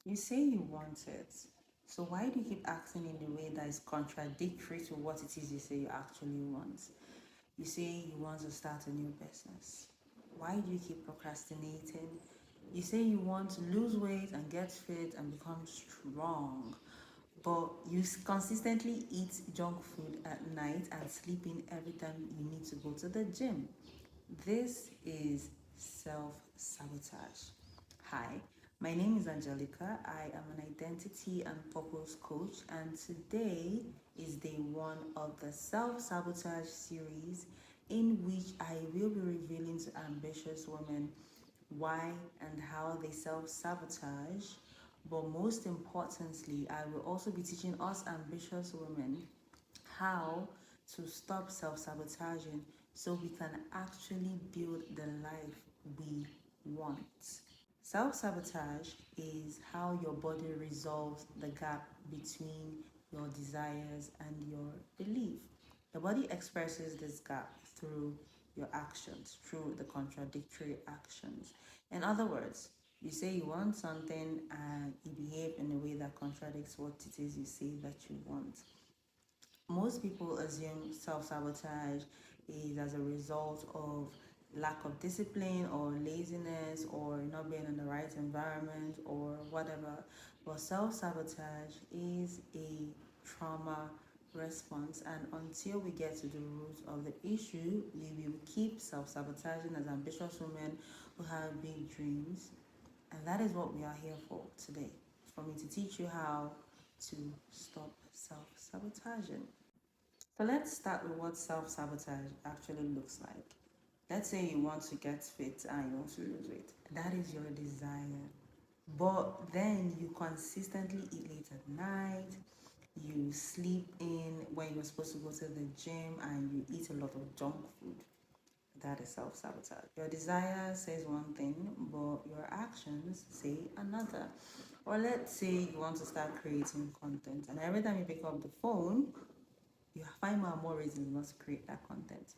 You say you want it. So why do you keep acting in the way that is contradictory to what it is you say you actually want? You say you want to start a new business. Why do you keep procrastinating? You say you want to lose weight and get fit and become strong, but you consistently eat junk food at night and sleep in every time you need to go to the gym. This is self sabotage. Hi, my name is Angelica. I am an identity and purpose coach, and today is day one of the self sabotage series in which I will be revealing to ambitious women why and how they self sabotage. But most importantly, I will also be teaching us ambitious women how to stop self sabotaging so we can actually build the life we want. Self sabotage is how your body resolves the gap between your desires and your belief. The body expresses this gap through your actions, through the contradictory actions. In other words, you say you want something and you behave in a way that contradicts what it is you say that you want. Most people assume self sabotage is as a result of lack of discipline or laziness or not being in the right environment or whatever. But self sabotage is a trauma response, and until we get to the root of the issue, we will keep self sabotaging as ambitious women who have big dreams. And that is what we are here for today, for me to teach you how to stop self sabotaging. So let's start with what self sabotage actually looks like. Let's say you want to get fit and you want to lose weight. That is your desire. But then you consistently eat late at night, you sleep in when you're supposed to go to the gym, and you eat a lot of junk food. That is self sabotage. Your desire says one thing, but your actions say another. Or let's say you want to start creating content, and every time you pick up the phone, you find more reasons not to create that content.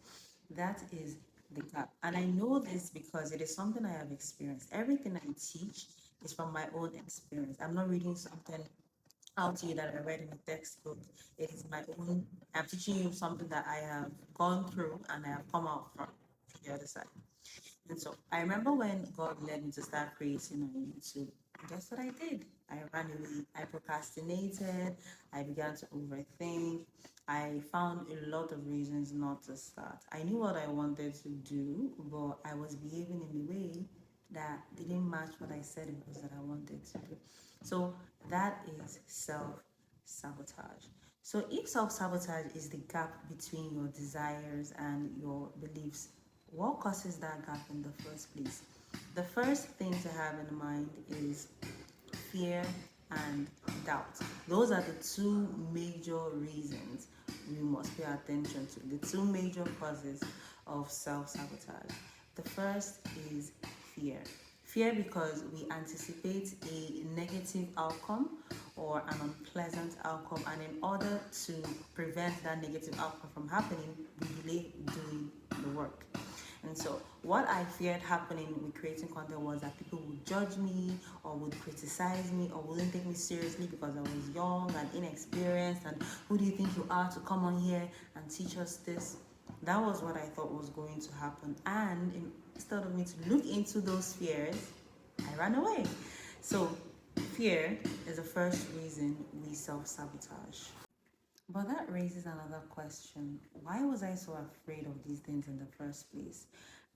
That is the gap. And I know this because it is something I have experienced. Everything I teach is from my own experience. I'm not reading something out to you that I read in a textbook. It is my own. I'm teaching you something that I have gone through and I have come out from the other side. And so I remember when God led me to start creating on YouTube. Guess what I did? I ran away. I procrastinated. I began to overthink. I found a lot of reasons not to start. I knew what I wanted to do, but I was behaving in a way that didn't match what I said it was that I wanted to do. So that is self sabotage. So if self sabotage is the gap between your desires and your beliefs, what causes that gap in the first place? The first thing to have in mind is fear and doubt. Those are the two major reasons we must pay attention to, the two major causes of self sabotage. The first is fear. Fear because we anticipate a negative outcome or an unpleasant outcome, and in order to prevent that negative outcome from happening, we delay doing the work. And so, what I feared happening with creating content was that people would judge me or would criticize me or wouldn't take me seriously because I was young and inexperienced. And who do you think you are to come on here and teach us this? That was what I thought was going to happen. And instead of me to look into those fears, I ran away. So, fear is the first reason we self sabotage. But that raises another question. Why was I so afraid of these things in the first place?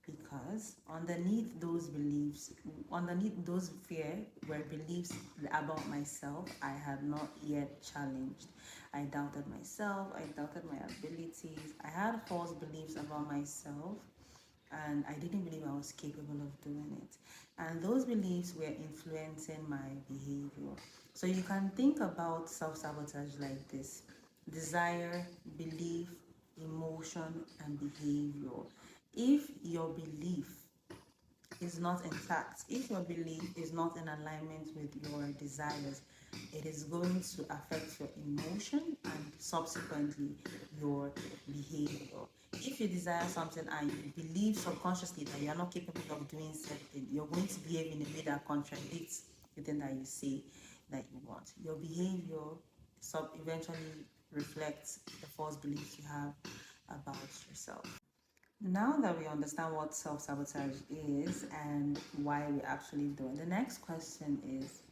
Because underneath those beliefs, underneath those fear, were beliefs about myself I had not yet challenged. I doubted myself, I doubted my abilities, I had false beliefs about myself, and I didn't believe I was capable of doing it. And those beliefs were influencing my behavior. So you can think about self sabotage like this: desire, belief, emotion, and behavior. If your belief is not intact, if your belief is not in alignment with your desires, it is going to affect your emotion and subsequently your behavior. If you desire something and you believe subconsciously that you are not capable of doing something, you're going to behave in a way that contradicts the thing that you say that you want. Your behavior eventually reflects the false beliefs you have about yourself. Now that we understand what self-sabotage is and why we actually do it, the next question is,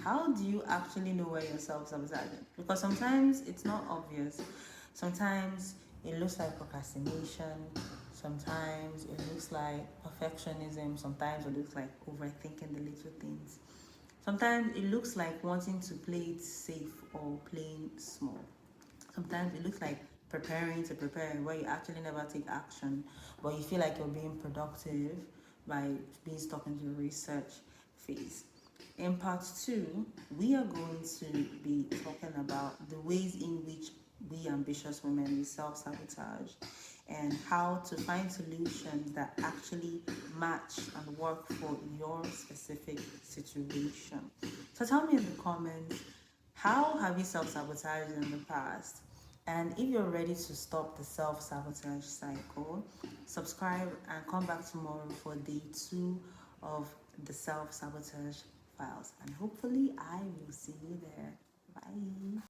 how do you actually know where you're self-sabotaging? Because sometimes it's not obvious. Sometimes it looks like procrastination. Sometimes it looks like perfectionism. Sometimes it looks like overthinking the little things. Sometimes it looks like wanting to play it safe or playing small. Sometimes it looks like preparing to prepare where you actually never take action, but you feel like you're being productive by being stuck into the research phase. In part 2, we are going to be talking about the ways in which we ambitious women we self-sabotage and how to find solutions that actually match and work for your specific situation. So tell me in the comments, how have you self-sabotaged in the past? And if you're ready to stop the self-sabotage cycle, subscribe and come back tomorrow for day 2 of the self-sabotage files. And hopefully I will see you there. Bye.